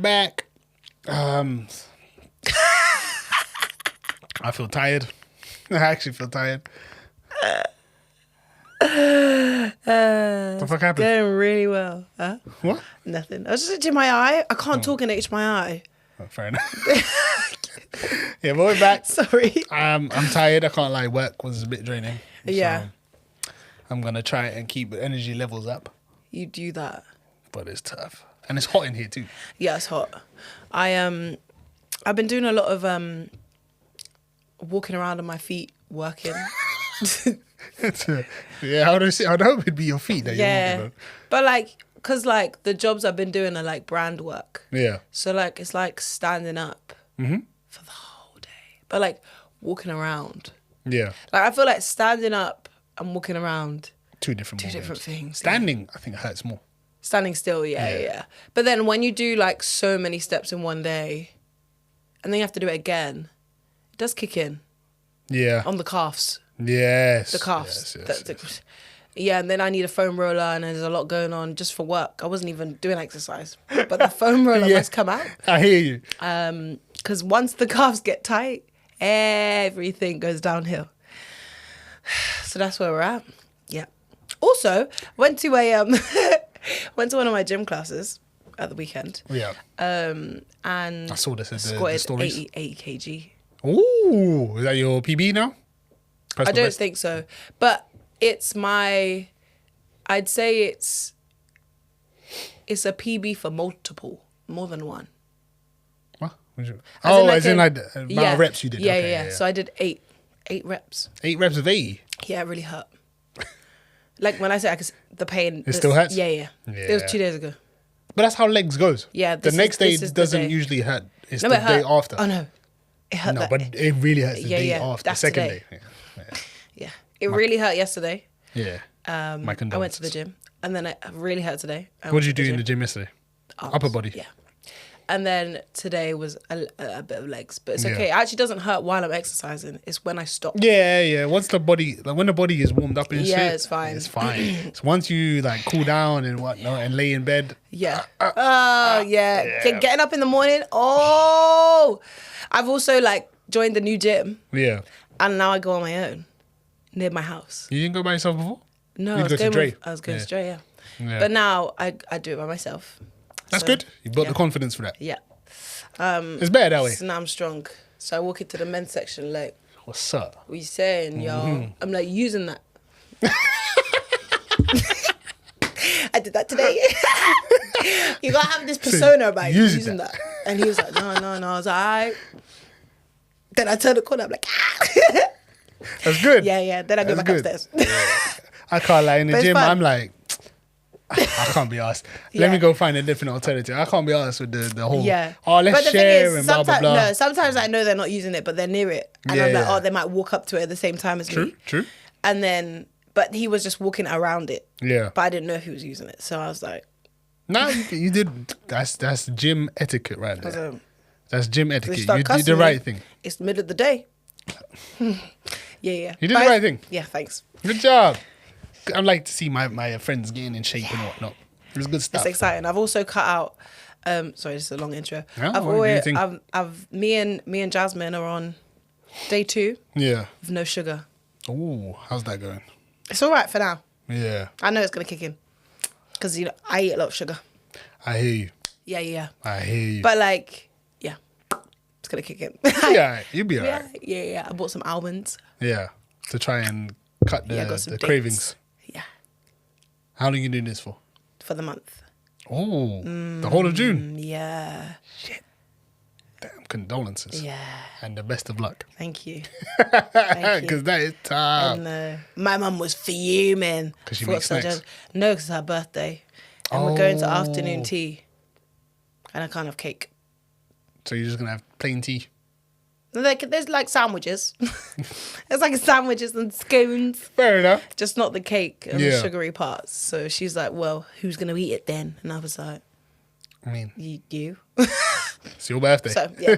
back. I feel tired. I actually feel tired. The fuck happened? Going really well. Huh? What? Nothing. I was just itching my eye. I can't talk and itch my eye. Oh, fair enough. Yeah, but we're back. Sorry. I'm tired. I can't lie. Work was a bit draining. Yeah. So I'm gonna try and keep the energy levels up, You do that. but it's tough, and it's hot in here too. Yeah, it's hot. I've been doing a lot of walking around on my feet, working. Yeah, I'd hope it'd be your feet that you're Yeah, walking but like, cause like the jobs I've been doing are like brand work. on. Yeah. So like it's like standing up for the whole day, but like walking around. Yeah. Like I feel like standing up and walking around, Two different different things. Standing, I think, hurts more. standing still, yeah. But then when you do like so many steps in one day, and then you have to do it again, it does kick in Yeah. on the calves. Yes. The calves. Yes. Yeah, and then I need a foam roller, and there's a lot going on just for work. I wasn't even doing exercise, but the foam roller Yeah. must come out. I hear you. Because once the calves get tight, everything goes downhill. So that's where we're at. Yeah. Also, went to one of my gym classes at the weekend, Yeah. and I saw this in the squatted stories. 80 kg. Ooh, is that your PB now? I Personal don't best? think so, but it's I'd say it's a PB for more than one. What? As in like as in a- like the amount of reps you did. Yeah, Okay, yeah. So I did eight reps. 8 reps of 80. Yeah, it really hurt. Like when I say the pain, It still hurts? Yeah. It Yeah. was 2 days ago. But that's how legs goes. Yeah, The this next day is the doesn't day. usually hurt. It's No, the it hurt. day after. Oh no, it hurt. No, but it really hurts the Yeah, day yeah, after. The that's second today. day. Yeah, it really hurt yesterday. Yeah. My I went condolences. to the gym, and then it really hurt today. What did you do in the gym yesterday? Arms. Upper body. Yeah. And then today was a bit of legs, but it's Yeah. okay. It actually doesn't hurt while I'm exercising. It's when I stop. Yeah. Once the body, like when the body is warmed up and Yeah, shit, it's fine. It's fine. So once you like cool down and whatnot and lay in bed, Yeah. Getting up in the morning. Oh, I've also like joined the new gym, yeah. and now I go on my own near my house. You didn't go by yourself before? No, You'd I was go to going Dre. with, I was going Yeah. straight. Yeah. Yeah. But now I do it by myself. That's So, good. You built yeah. the confidence for that. Yeah. It's better that way. So now I'm strong. So I walk into the men's section like, What's up? what you saying, yo? Mm-hmm. I'm like, using that. I did that today. You gotta have this persona about you using using that. that. And he was like, no. I was like, all right. Then I turned the corner, I'm like, That's good. yeah. Then I go That's back good. upstairs. I can't lie. In the But it's gym, fun. I'm like, I can't be asked. Let Yeah. me go find a different alternative. I can't be asked with the whole, Yeah. oh, let's But the share thing is, and blah, blah, sometimes, blah. no, sometimes I know they're not using it, but they're near it. And Yeah, I'm like, yeah. oh, they might walk up to it at the same time as me. True. And then, but he was just walking around it. Yeah. But I didn't know if he was using it. So I was like, No, you did. That's gym etiquette right there. so That's gym they etiquette. start You did cussing the me. right thing. It's the middle of the day. yeah. You did the But right thing. Yeah, thanks. Good job. I like to see my friends getting in shape and whatnot. It was good stuff. It's exciting. I've also cut out. Sorry, this is a long intro. Yeah, I've what do you always, think? me and Jasmine are on day 2 Yeah. with no sugar. Ooh, how's that going? It's all right for now. Yeah, I know it's gonna kick in because I eat a lot of sugar. I hear you. Yeah. I hear you. But like, yeah, it's gonna kick in. yeah, you'll be alright. Yeah. I bought some almonds. Yeah, to try and cut Yeah, I got some the dates. cravings. Yeah, How long you doing this for? for the month. Oh, the whole of June. Yeah. Damn, condolences. Yeah. And the best of luck. Thank you. Thank you. Because that is tough. And my mum was fuming. 'Cause she Thought makes so snacks? just- No, because it's her birthday. And we're going to Oh. afternoon tea. And a kind of cake. So you're just going to have plain tea? There's like sandwiches. There's like sandwiches and scones. Fair enough. Just not the cake and Yeah. the sugary parts. So she's like, well, who's going to eat it then? And I was like, I mean, you. it's your birthday. So, yeah.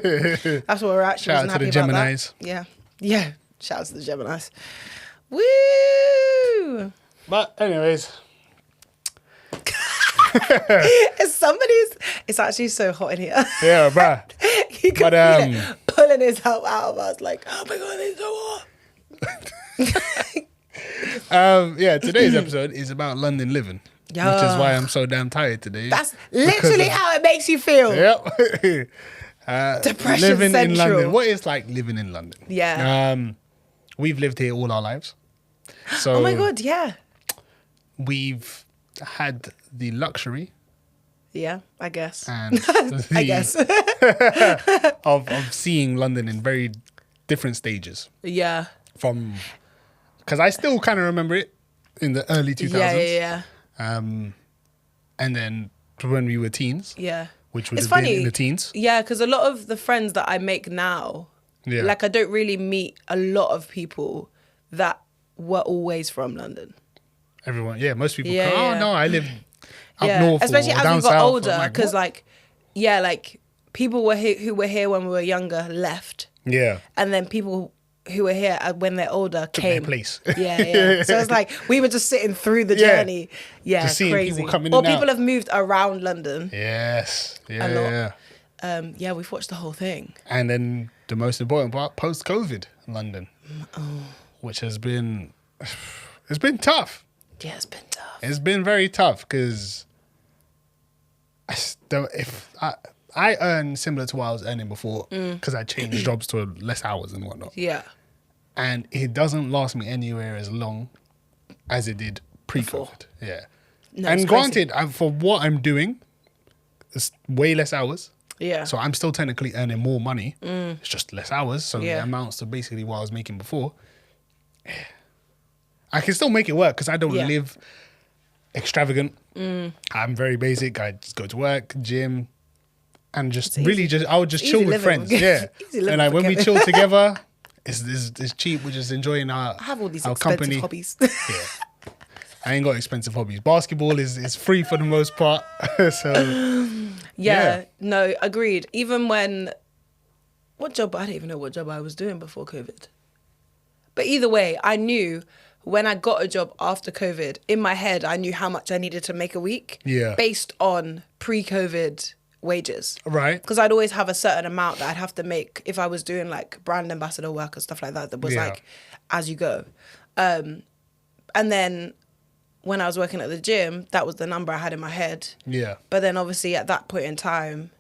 That's what we're at. She Shout out wasn't to happy the about that. Geminis. Yeah. Shout out to the Geminis. Woo! But anyways, It's actually so hot in here. Yeah, bruh. You can But, feel it pulling his help out of us, like, oh my god, it's so hot. Yeah, today's episode is about London living, which is why I'm so damn tired today. That's literally how it makes you feel. Yep. Depression living in central. London. What is like living in London? Yeah. We've lived here all our lives. So Oh my god, yeah. we've had the luxury Yeah, I guess. and I guess. of seeing London in very different stages. Yeah. From because I still kind of remember it in the early 2000s. Yeah. And then when we were teens, Yeah. which would It's have been funny. in the teens. Yeah, because a lot of the friends that I make now, Yeah. like I don't really meet a lot of people that were always from London. Everyone, yeah, most people Yeah, go, oh yeah. no, I live up north especially or as down we got south. older, I'm like, because what? like people were who were here when we were younger left, Yeah, and then people who were here when they're older took their came. place. Yeah. So it's like we were just sitting through the Yeah. journey. Yeah, Just seeing crazy. people coming or in and people out. have moved around London. Yes, yeah, A lot. yeah. Yeah, we've watched the whole thing. And then the most important part, post-COVID London, which has been, it's been tough. Yeah, it's been tough. It's been very tough because if I earn similar to what I was earning before because I changed jobs to less hours and whatnot. Yeah. And it doesn't last me anywhere as long as it did pre-COVID. Before. Yeah. No, and it's granted, for what I'm doing, it's way less hours. Yeah. So I'm still technically earning more money. It's just less hours. So Yeah. it amounts to basically what I was making before. I can still make it work because I don't Yeah. live extravagant. I'm very basic. I just go to work, gym, and just really just I would just Easy chill with living. friends. Yeah. Easy living And like for when we Kevin. chill together, it's cheap. We're just enjoying our I have all these our expensive company. hobbies. Yeah. I ain't got expensive hobbies. Basketball is free for the most part. So Yeah, no, agreed. Even when, what job? I don't even know what job I was doing before COVID. But either way, I knew when I got a job after COVID, in my head, I knew how much I needed to make a week. Yeah. Based on pre-COVID wages. right. Because I'd always have a certain amount that I'd have to make if I was doing like brand ambassador work and stuff like that. That was Yeah. like as you go. And then when I was working at the gym, that was the number I had in my head. Yeah. But then obviously at that point in time,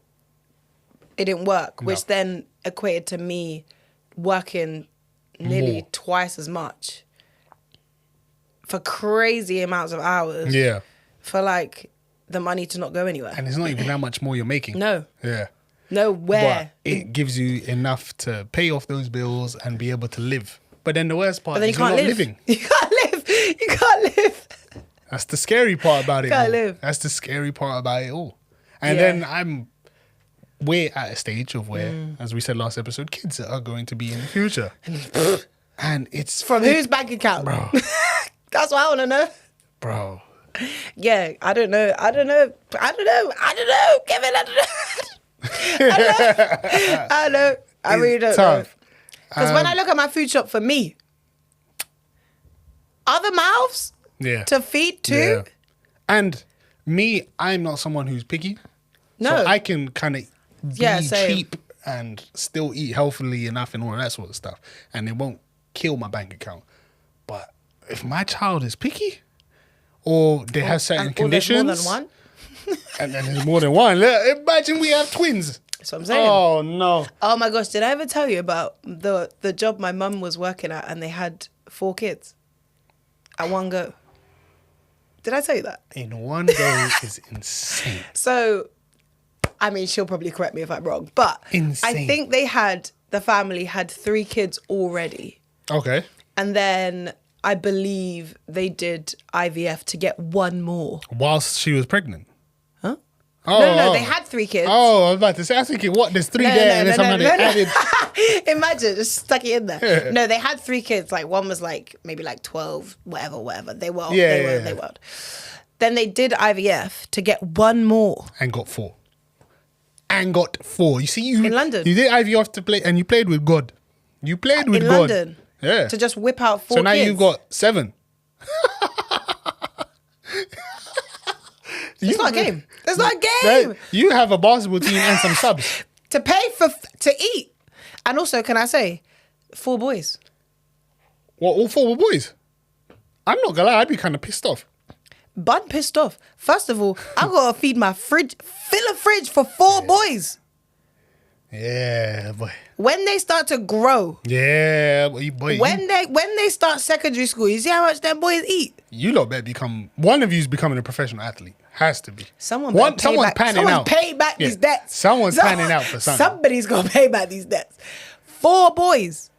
it didn't work, which No. then equated to me working nearly More. twice as much for crazy amounts of hours Yeah. for like the money to not go anywhere. And it's not even that much more you're making. No, Yeah. nowhere. But it gives you enough to pay off those bills and be able to live. But then the worst part But then you is you're can't not live. living. You can't live. You can't live. That's the scary part about it. Can't man. live. That's the scary part about it all. And Yeah. then we're at a stage of where, as we said last episode, kids are going to be in the future. And it's From whose bank account? Bro. That's what I want to know. Bro. Yeah, I don't know. Kevin, I don't know. I know. I really don't It's know. tough. Because when I look at my food shop for me, other mouths Yeah. to feed too? Yeah. And me, I'm not someone who's picky. No. So I can kind of be Yeah, same. cheap and still eat healthily enough and all of that sort of stuff. And it won't kill my bank account. But if my child is picky or they have certain And- or there's conditions. more than one? And then there's more than one. Look, imagine we have twins. That's what I'm saying. Oh, no. Oh my gosh, did I ever tell you about the job my mum was working at and they had 4 kids at one go? Did I tell you that? In one go is insane. So, I mean, she'll probably correct me if I'm wrong, but Insane. I think the family had 3 kids already. Okay. And then I believe they did IVF to get 1 more. Whilst she was pregnant. Huh? Oh, No, oh. they had 3 kids. Oh, I was about to say, I was thinking, what? There's 3 there and then somebody added. Imagine, just stuck it in there. No, they had 3 kids. Like one was like maybe like 12, whatever. They were. Then they did IVF to get 1 more. And got 4. And got 4. You see, you In London. You did IVF to play, and you played with God. You played with In God. London. Yeah. To just whip out 4 So now kids. you've got 7. It's not a game. It's not a game. You have a basketball team and some subs. To pay to eat. And also, can I say, 4 boys. What, all 4 were boys? I'm not gonna lie, I'd be kind of pissed off. Bun pissed off. First of all, I gotta feed my fridge, fill a fridge for 4 boys. Yeah, boy. When they start to grow, Yeah, boy. when they start secondary school, you see how much them boys eat. You lot better become, one of you's becoming a professional athlete. Has to be. Someone's paying back these debts. Someone's panning out for something. Somebody's gonna pay back these debts. 4 boys.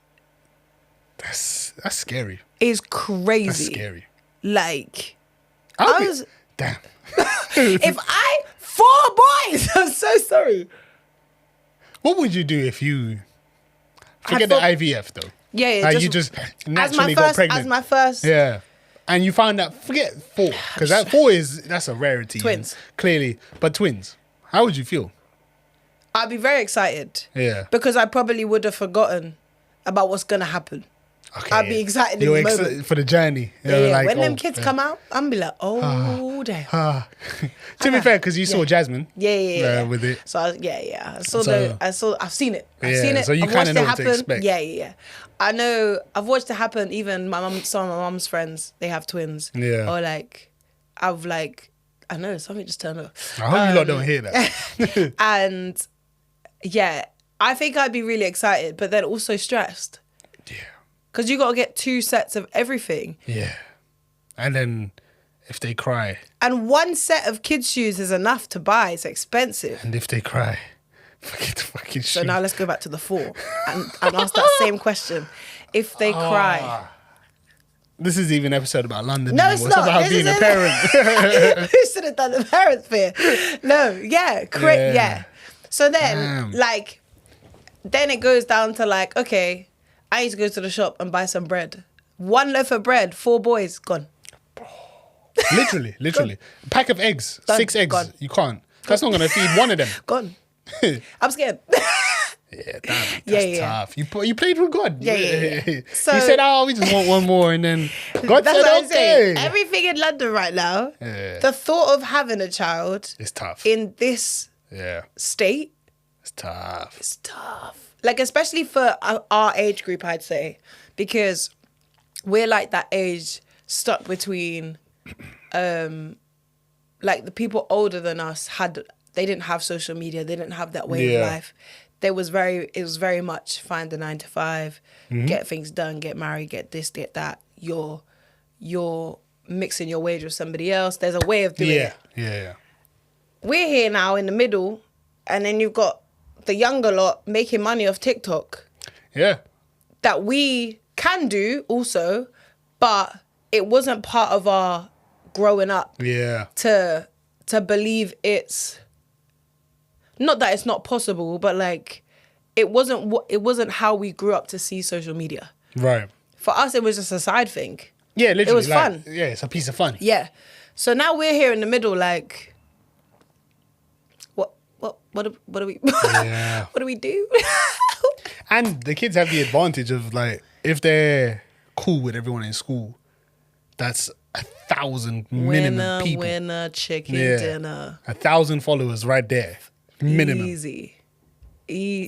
That's scary. Is crazy. That's scary. Like, Damn. if 4 boys, I'm so sorry. What would you do if you forget the IVF though? Yeah, like you just naturally got pregnant. As my first. Yeah. And you found out, forget 4, because that 4 that's a rarity. Twins. Clearly. But twins. How would you feel? I'd be very excited. Yeah. Because I probably would have forgotten about what's going to happen. Okay, I'd be excited in the moment. For the journey. Yeah. Like, when them kids come out, I'm be like, oh, damn. To be fair, because you saw Jasmine. Yeah. With it. So I've seen it. I've seen it. So you kind of know what to expect. Yeah. I know. I've watched it happen. Even some of my mum's friends, they have twins. Yeah. Or I know something just turned off. I hope you lot don't hear that. And yeah, I think I'd be really excited, but then also stressed. Yeah. Because you got to get 2 sets of everything. Yeah. And then if they cry. And 1 set of kids' shoes is enough to buy. It's expensive. And if they cry, forget the fucking shoes. So now let's go back to the 4 and ask that same question. If they cry. This is even an episode about London. No, it's not. It's about being a parent. We should have done the parent fear. No, yeah. Yeah. So then, then it goes down to okay, I need to go to the shop and buy some bread. 1 loaf of bread, 4 boys, gone. Literally. A pack of eggs, Done. 6 eggs. Gone. You can't. That's not going to feed one of them. Gone. I'm scared. Yeah, that's tough. You played with God. Yeah. So, you said, we just want 1 more, and then God that's said, what I'm okay. saying. Everything in London right now, the thought of having a child it's tough. in this state, it's tough. It's tough. Especially for our age group, I'd say, because we're that age stuck between, the people older than us they didn't have social media, they didn't have that way of life. It was very much find the 9 to 5, get things done, get married, get this, get that. You're mixing your wage with somebody else. There's a way of doing it. Yeah. We're here now in the middle, and then you've got the younger lot making money off TikTok. Yeah. That we can do also, but it wasn't part of our growing up. Yeah. To believe it's not that it's not possible, but it wasn't how we grew up to see social media. Right. For us, it was just a side thing. Yeah, literally. It was fun. Yeah, it's a piece of fun. Yeah. So now we're here in the middle, what do we Yeah. what do we do? And the kids have the advantage of if they're cool with everyone in school, that's 1,000 minimum people. Winner, chicken dinner. 1,000 followers right there. Minimum. Easy.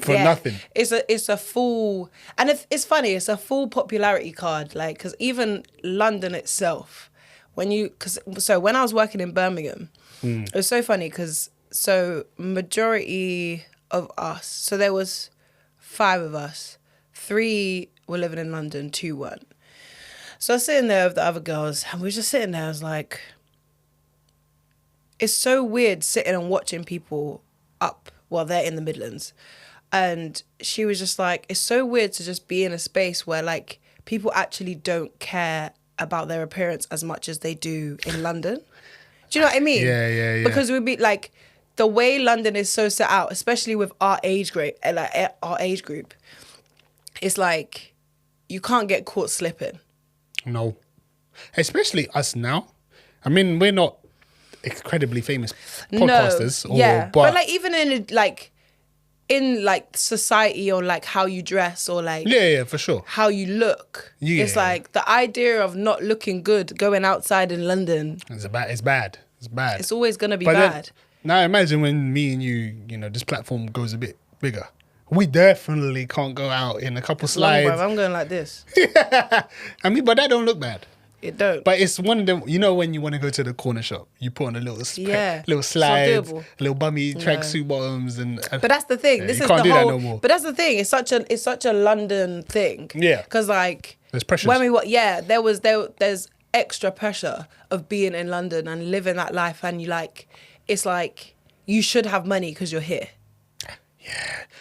For nothing. It's a full, and it's funny, it's a full popularity card, because even London itself, when I was working in Birmingham, it was so funny because majority of us, so there was 5 of us, 3 were living in London, 2 weren't. So I was sitting there with the other girls, and we were just sitting there. I was like, it's so weird sitting and watching people up while they're in the Midlands. And she was just like, it's so weird to just be in a space where people actually don't care about their appearance as much as they do in London. Do you know what I mean? Yeah. Because we'd be the way London is so set out, especially with our age group, it's you can't get caught slipping. No. Especially us now. I mean, we're not incredibly famous podcasters. But even in society or how you dress or yeah, for sure, how you look. It's the idea of not looking good going outside in London. It's bad. It's bad. It's always gonna be But then, bad. now imagine when me and you know, this platform goes a bit bigger. We definitely can't go out in a couple Long, slides. bruv, I'm going like this. I mean, but that don't look bad. It don't. But it's one of them, you know, when you want to go to the corner shop, you put on a little Yeah. little It's not slides, doable. little bummy tracksuit bottoms, and But that's the thing. Yeah, This you is can't the do that whole. no more. But that's the thing. It's such a London thing. Yeah. Because like There's pressures. when there's extra pressure of being in London and living that life, and it's like you should have money because you're here.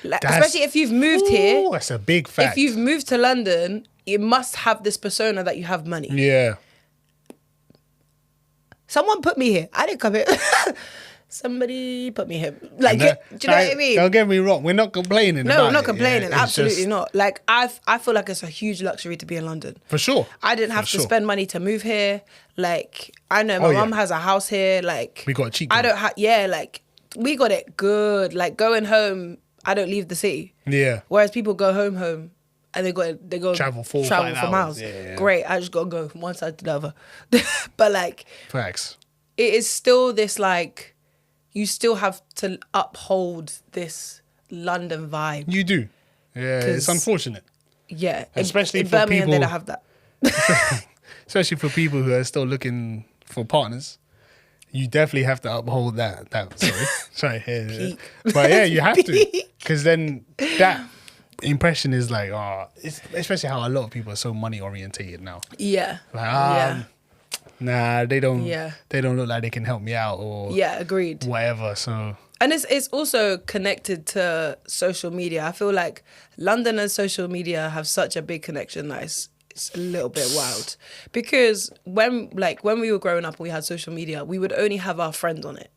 Like, That's- especially if you've moved here. Ooh, that's a big fact. If you've moved to London, you must have this persona that you have money. Yeah. Someone put me here. I didn't come here. Somebody put me here. Like, And do you know what I mean? Don't get me wrong. We're not complaining. No, about I'm not it, complaining. yeah. It's Absolutely just- not. Like I feel like it's a huge luxury to be in London. For sure. I didn't have For to sure. spend money to move here. Like I know my Oh, yeah. mum has a house here. Like We got it cheap, I though. don't have. Yeah, like we got it good. Like going home, I don't leave the city. Yeah. Whereas people go home, and they go Travel 4 or travel 5 for hours. miles. Yeah. Great. I just gotta go from one side to the other. But like Facts. it is still this like you still have to uphold this London vibe. You do. Yeah. It's 'Cause- unfortunate. Yeah, Especially in for Birmingham, they people- don't have that. Especially for people who are still looking for partners. You definitely have to uphold that. Sorry. Yeah. Peak. But yeah, you have to. Peak. Because then that impression is like, it's, especially how a lot of people are so money orientated now. Yeah, Like, yeah, nah, they don't. Yeah. They don't look like they can help me out or yeah. Agreed. whatever. So And it's also connected to social media. I feel like London and social media have such a big connection that it's a little bit wild. Because when we were growing up and we had social media, we would only have our friends on it.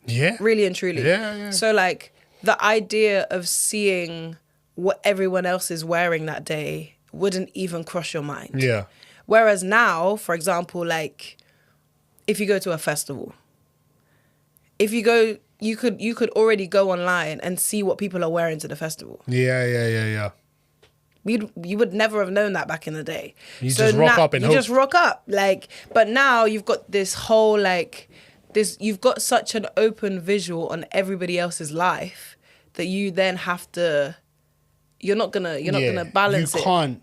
yeah, Really and truly. Yeah. So like the idea of seeing what everyone else is wearing that day wouldn't even cross your mind. yeah, Whereas now, for example, like if you go to a festival, you could already go online and see what people are wearing to the festival. yeah. You would never have known that back in the day. You just rock up and you hope. just rock up. Like, but now you've got this whole like this. You've got such an open visual on everybody else's life that you then have to. You're not gonna balance it.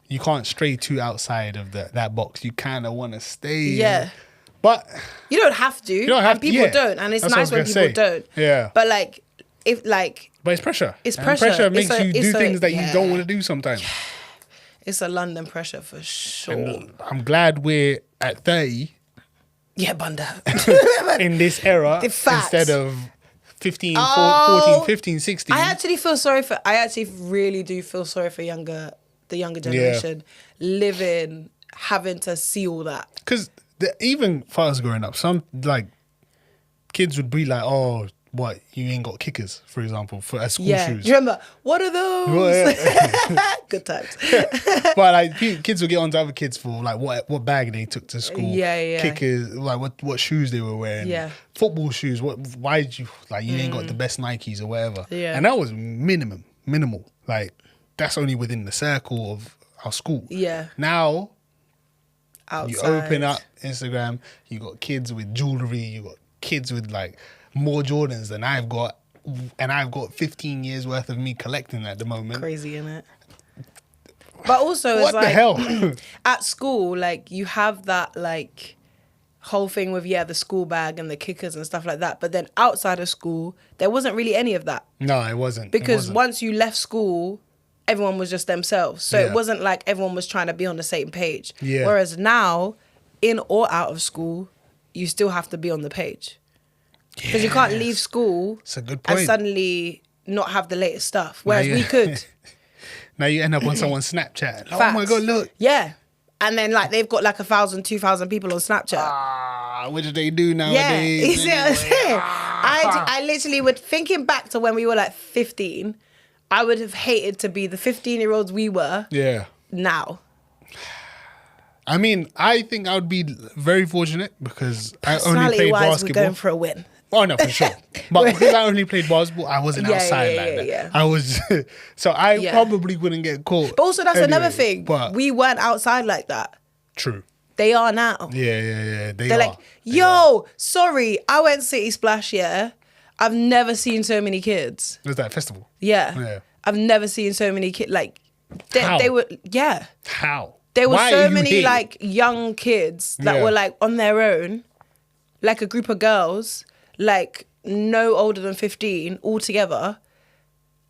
You can't stray too outside of that box. You kind of want to stay. Yeah. But You don't have to. don't have and people to, yeah. don't, and it's That's what I nice was when gonna people say. don't. Yeah. But like, if like. but it's pressure. It's And pressure. pressure It's makes you do it's things that you yeah. don't want to do sometimes. It's a London pressure for sure. And I'm glad we're at 30 Yeah, Bunda. in this era The facts. instead of 15, Oh, 14, 15, 16. I actually really do feel sorry for the younger generation living, having to see all that. Because even for us growing up, some like kids would be like, "Oh, what? You ain't got kickers, for example, for as school Yeah. shoes." Do you remember? What are those? Well, yeah. Good times. But like kids would get on to other kids for like what bag they took to school, Yeah. kickers, like what shoes they were wearing, Yeah. football shoes. Why did you like you ain't got the best Nikes or whatever? Yeah. And that was minimal. Like that's only within the circle of our school. Yeah. Now Outside. you open up Instagram, you got kids with jewelry, you got kids with like more Jordans than I've got, and I've got 15 years worth of me collecting at the moment. Crazy, innit? But also, What it's the like hell? at school, like you have that like whole thing with the school bag and the kickers and stuff like that. But then outside of school, there wasn't really any of that No, it wasn't. It because wasn't. once you left school, everyone was just themselves. So Yeah. it wasn't like everyone was trying to be on the same page. Yeah. Whereas now, in or out of school, you still have to be on the page because you can't leave school It's a good and point. suddenly not have the latest stuff. Whereas you- we could. Now you end up on someone's Snapchat. Oh Facts. my god, look. Yeah. And then like they've got like 1,000, 2,000 people on Snapchat. What do they do yeah. nowadays? You see what I'm anyway? saying? I literally would, thinking back to when we were like 15, I would have hated to be the 15-year-olds we were Yeah. now. I mean, I think I would be very fortunate because I only Personality played wise, we're basketball. going for a win. Oh no, for sure. But because I only played basketball, I wasn't Yeah, outside yeah, like yeah, that. yeah. I was, so I Yeah. probably wouldn't get caught. But also that's anyway, another thing. But We weren't outside like that. true. They are now. Yeah. They're like, yo, sorry, I went City Splash, yeah. I've never seen so many kids. Was that festival? Yeah. I've never seen so many kids. Like, they were, yeah. How? There were Why so are you many, here? like, young kids that were, like, on their own, like a group of girls, like, no older than 15, all together.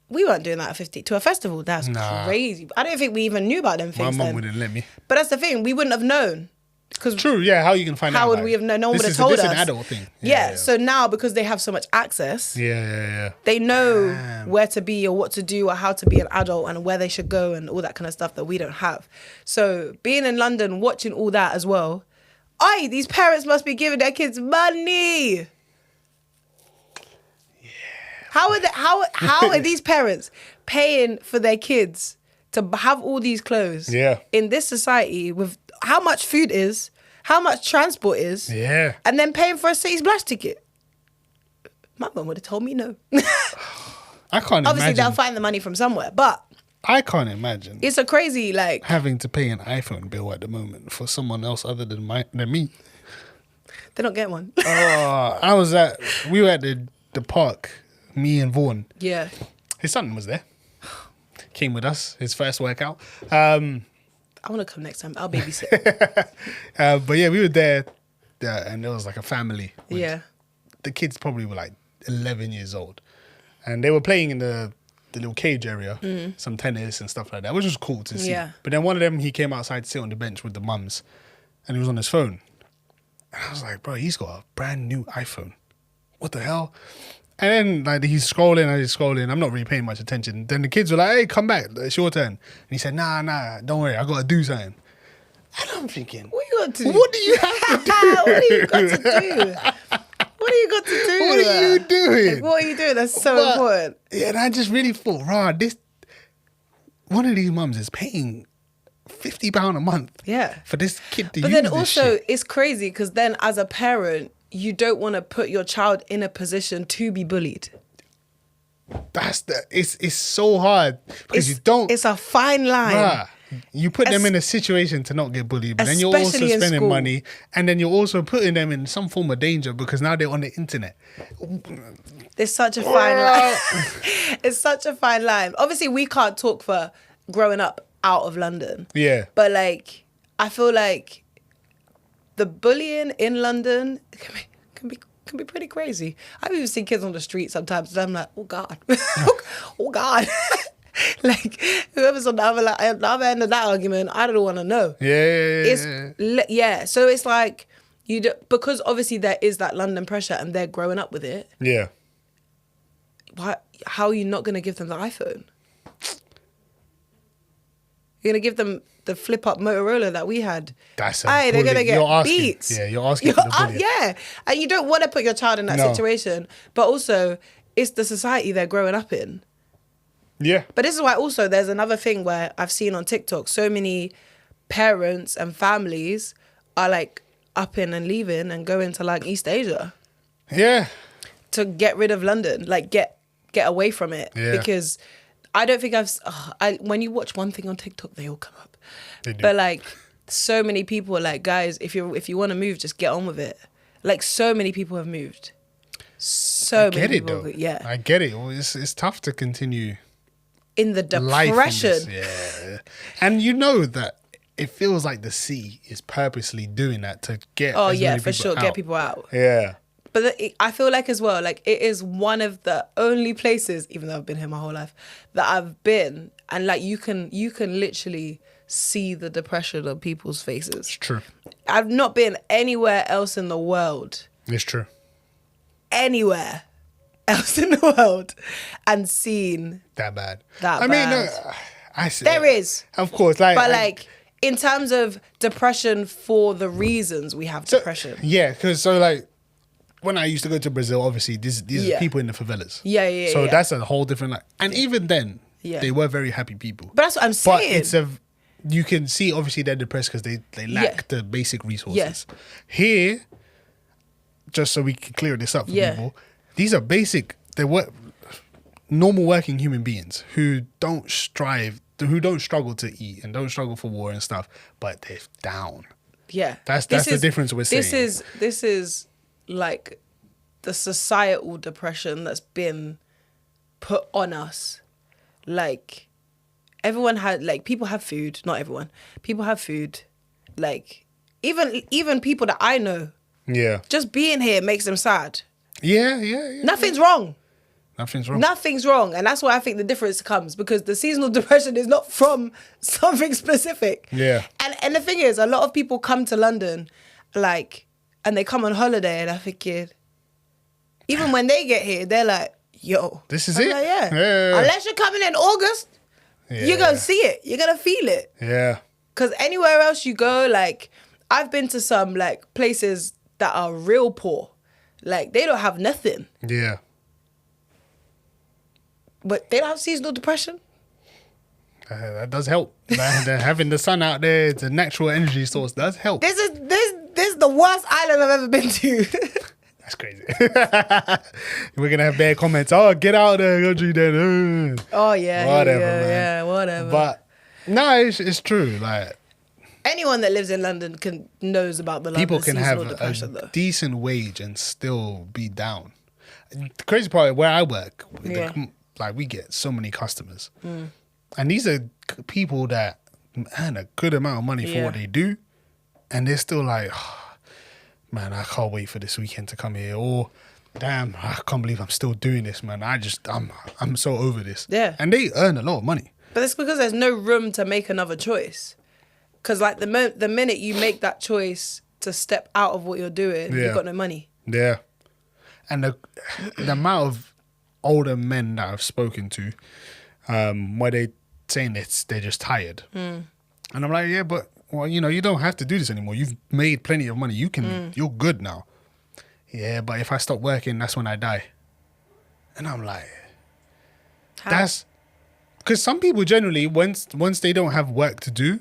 We weren't doing that at 50 to a festival. That's crazy. I don't think we even knew about them My things mum then. wouldn't let me. But that's the thing. We wouldn't have known. Cause True, yeah. How are you going to find out? how would about we it? have known? No one would have This told is us. an adult thing. Yeah. So now, because they have so much access, Yeah. they know where to be or what to do or how to be an adult and where they should go and all that kind of stuff that we don't have. So being in London, watching all that as well, these parents must be giving their kids money. Yeah. How are these parents paying for their kids to have all these clothes? Yeah. In this society, with how much food is, how much transport is, Yeah. and then paying for a City Splash ticket. My mum would have told me no. I can't Obviously, imagine. they'll find the money from somewhere, but I can't imagine it's a crazy, like, having to pay an iPhone bill at the moment for someone else other than me. they don't get one. We were at the park, me and Vaughan. Yeah. His son was there. Came with us, his first workout. I want to come next time. I'll babysit. But yeah, we were there and there was like a family. with- Yeah. The kids probably were like 11 years old. And they were playing in the little cage area, some tennis and stuff like that, which was cool to see. Yeah. But then one of them, he came outside to sit on the bench with the mums and he was on his phone. And I was like, bro, he's got a brand new iPhone. What the hell? And then like he's scrolling. I'm not really paying much attention. Then the kids were like, hey, come back. It's your turn. And he said, nah, don't worry. I got to do something. And I'm thinking, What you got to do? what do you have to do? What do you got to do? What do you got to do? What are you doing? Like, what are you doing? That's so But- important. Yeah, and I just really thought, one of these mums is paying £50 a month Yeah. for this kid to But use then this also, shit. it's crazy because then as a parent, you don't want to put your child in a position to be bullied. It's so hard because you don't. It's a fine line. Bruh, you put them in a situation to not get bullied, but then you're also Especially in spending school. money, and then you're also putting them in some form of danger because now they're on the internet. There's such a fine line. It's such a fine line. Obviously, we can't talk for growing up out of London. Yeah. But like, I feel like the bullying in London can be pretty crazy. I've even seen kids on the street sometimes, and I'm like, oh God, oh God. Like whoever's on the other end of that argument, I don't want to know. Yeah. So it's like because obviously there is that London pressure, and they're growing up with it. Yeah. How are you not going to give them the iPhone? You're going to give them the flip up Motorola that we had. That's they're going to bully. get You're asking. beats. Yeah, you're asking for the bullying. Yeah. And you don't want to put your child in that No. situation. But also, it's the society they're growing up in. Yeah. But this is why also there's another thing where I've seen on TikTok, so many parents and families are like upping and leaving and going to like East Asia Yeah. to get rid of London, like get away from it. Yeah. Because I don't think when you watch one thing on TikTok, they all come up. They do. But like so many people are like, guys, if you want to move, just get on with it. Like so many people have moved. So I get many it people, though. yeah. I get it. Well, it's tough to continue In the life in depression. this. Yeah. And you know that it feels like the sea is purposely doing that to get Oh as yeah, many for people sure. out. Get people out. Yeah. But I feel like as well, like it is one of the only places, even though I've been here my whole life, that I've been, and like you can literally see the depression on people's faces. It's true. I've not been anywhere else in the world, It's true. anywhere else in the world, and seen. That bad. That I mean, bad. I see. There is, Of course. Like, but like in terms of depression for the reasons we have so- depression. Yeah, because like when I used to go to Brazil, obviously these Yeah. are people in the favelas. Yeah. So that's a whole different like, and even then, Yeah. they were very happy people. But that's what I'm But saying. you can see obviously they're depressed because they lack Yeah. the basic resources. Yes. Here, just so we can clear this up for Yeah. people, these are basic. They work normal working human beings who don't struggle to eat and don't struggle for war and stuff, but they're down. Yeah. That's the difference we're seeing. This is like the societal depression that's been put on us. Like, everyone had, like, people have food. Not everyone. People have food. Like, even people that I know, Yeah. just being here makes them sad. Yeah. Nothing's wrong. Nothing's wrong. Nothing's wrong. And that's why I think the difference comes, because the seasonal depression is not from something specific. Yeah. And the thing is, a lot of people come to London, like, and they come on holiday, and I think, even when they get here, they're like, yo. This is I'm it? like, yeah. Yeah. Unless you're coming in August, you're going to see it. You're going to feel it. Yeah. Because anywhere else you go, like, I've been to some, like, places that are real poor. Like, they don't have nothing. Yeah. But they don't have seasonal depression. That does help. Having the sun out there, it's a natural energy source, does help. This is the worst island I've ever been to. That's crazy. We're going to have bad comments. Oh, get out of the country then. Oh, yeah. Whatever, man. man. Yeah, whatever. But, no, it's true. Like, anyone that lives in London knows about the London people can have seasonal depression, a though. decent wage and still be down. The crazy part, where I work, we get so many customers. And these are people that earn a good amount of money for what they do. And they're still like, oh, man, I can't wait for this weekend to come here. Or, damn, I can't believe I'm still doing this, man. I'm so over this. Yeah. And they earn a lot of money. But it's because there's no room to make another choice. Because, like, the minute you make that choice to step out of what you're doing, you've got no money. Yeah. And the amount of older men that I've spoken to, where they saying they're just tired. And I'm like, yeah, but, well, you don't have to do this anymore. You've made plenty of money. You're good now. Yeah, but if I stop working, that's when I die. And I'm like, that's... Because some people generally, once they don't have work to do,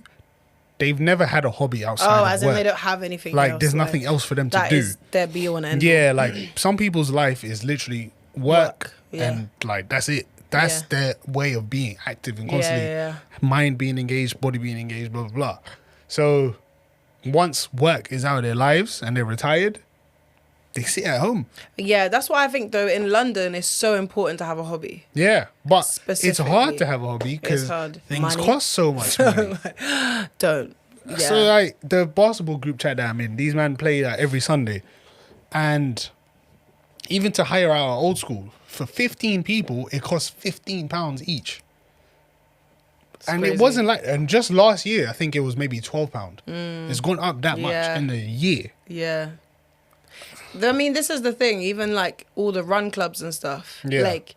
they've never had a hobby outside of work. Oh, as in they don't have anything like, else. there's nothing else for them to do. That is their be all and end all. Yeah, like, some people's life is literally work. And, like, that's it. That's their way of being active and constantly mind being engaged, body being engaged, blah, blah, blah. So once work is out of their lives and they're retired, they sit at home. Yeah, that's why I think, though, in London, it's so important to have a hobby. Yeah, but it's Specifically. hard to have a hobby because things Money. cost so much money. Don't. Yeah. So, like, the basketball group chat that I'm in, these men play every Sunday. And even to hire our old school, for 15 people, it costs £15 each. And crazy. it wasn't like, and just last year, I think it was maybe £12. It's gone up that much in a year. Yeah. I mean, this is the thing, even like all the run clubs and stuff. Yeah. Like,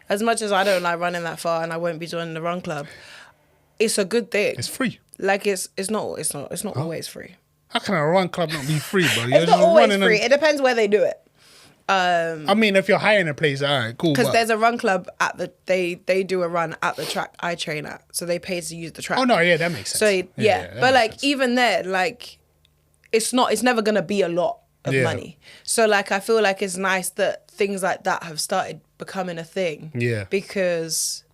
as much as I don't like running that far and I won't be joining the run club, it's a good thing. It's free. Like, it's not always free. How can a run club not be free, bro? It's not always free. It depends where they do it. I mean, if you're hiring a place, all right, cool. Because there's a run club at they do a run at the track I train at, so they pay to use the track. Oh no, yeah, that makes sense. So that but makes like sense. even there, like it's never gonna be a lot of money. So like I feel like it's nice that things like that have started becoming a thing. Yeah. Because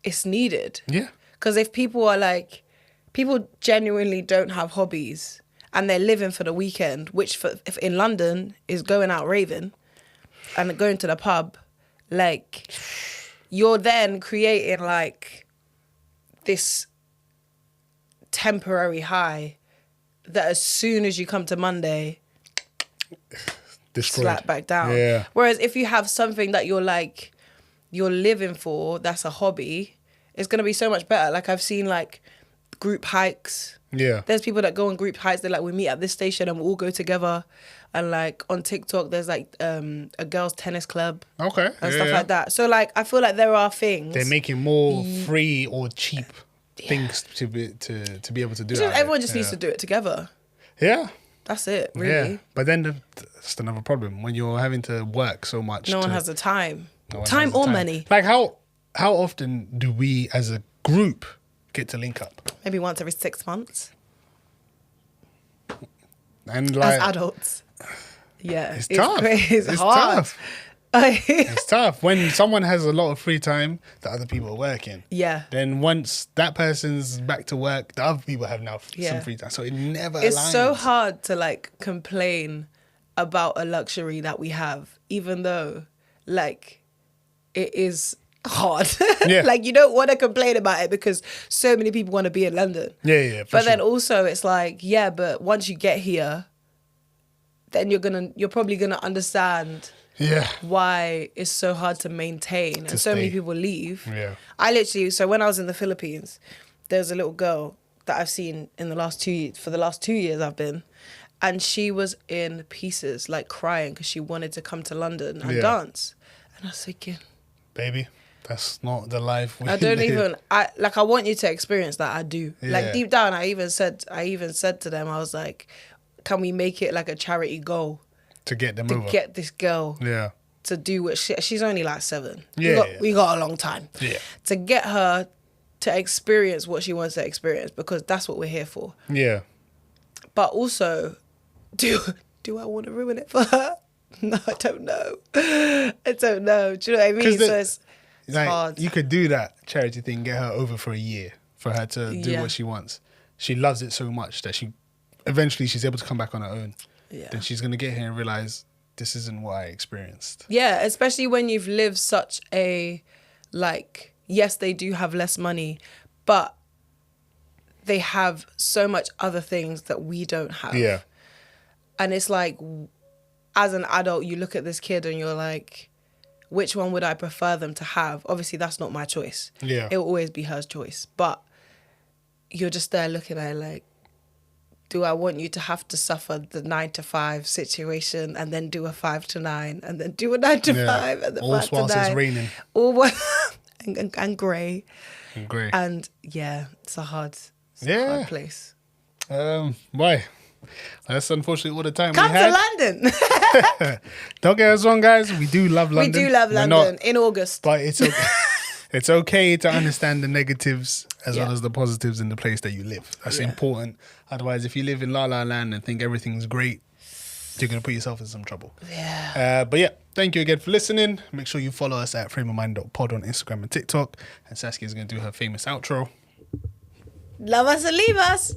it's needed. Yeah. Because if people genuinely don't have hobbies and they're living for the weekend, which if in London is going out raving and going to the pub, like you're then creating like this temporary high that as soon as you come to Monday, Destroyed. slap back down. Yeah. Whereas if you have something that you're living for, that's a hobby, it's going to be so much better. Like I've seen like group hikes. Yeah. There's people that go on group hikes. They're like, we meet at this station and we all go together. And like on TikTok, there's like a girls' tennis club. Okay. And stuff like that. So like, I feel like there are things. They're making more free or cheap things to be able to do. Everyone just needs to do it together. Yeah. That's it, really. Yeah. But then that's another problem when you're having to work so much. No one has the time. No one Time has the or money. Like how often do we as a group get to link up? Maybe once every 6 months. And like As adults. Yeah. it's tough. It's hard. Tough. It's tough when someone has a lot of free time that other people are working. Yeah. Then once that person's back to work, the other people have now Yeah. some free time. So it never It's aligns. so hard to like complain about a luxury that we have, even though like it is hard. Yeah. Like you don't want to complain about it because so many people want to be in London. Yeah, for But sure. then also it's like, yeah, but once you get here, then you're probably gonna understand Yeah. why it's so hard to maintain and so many stay. people leave. Yeah. So when I was in the Philippines, there's a little girl that I've seen in the last 2 years, for the last 2 years I've been, and she was in pieces, like crying because she wanted to come to London and Yeah. dance. And I was thinking, Baby, that's not the life we I don't live. I want you to experience that. I do. Yeah. Like deep down, I even said to them, I was like, can we make it like a charity goal to get them to over. get this girl Yeah. to do what she's only like 7. Yeah. We got a long time. Yeah. To get her to experience what she wants to experience, because that's what we're here for. Yeah. But also, do I want to ruin it for her? No, I don't know. I don't know. Do you know what I mean? 'Cause So it's Like, hard. you could do that charity thing, get her over for a year for her to do Yeah. what she wants. She loves it so much that eventually she's able to come back on her own. Yeah. Then she's going to get here and realize this isn't what I experienced. Yeah, especially when you've lived such a, like, yes, they do have less money, but they have so much other things that we don't have. Yeah. And it's like, as an adult, you look at this kid and you're like, which one would I prefer them to have? Obviously, that's not my choice. Yeah. It will always be her choice. But you're just there looking at it like, do I want you to have to suffer the 9 to 5 situation and then do a 5 to 9 and then do a 9 to 5 and then All 5 to whilst 9? it's raining. All what? and grey. Great. And yeah, it's a hard Yeah. place. Why? That's unfortunately all the time Come we to had. London. Don't get us wrong, guys. We do love We London. do love We're London not- in August. but it's okay. It's okay to understand the negatives as well Yeah. as the positives in the place that you live. That's Yeah. important. Otherwise, if you live in La La Land and think everything's great, you're going to put yourself in some trouble. Yeah. But yeah, thank you again for listening. Make sure you follow us at frameofmind.pod on Instagram and TikTok. And Saskia is going to do her famous outro. Love us and leave us.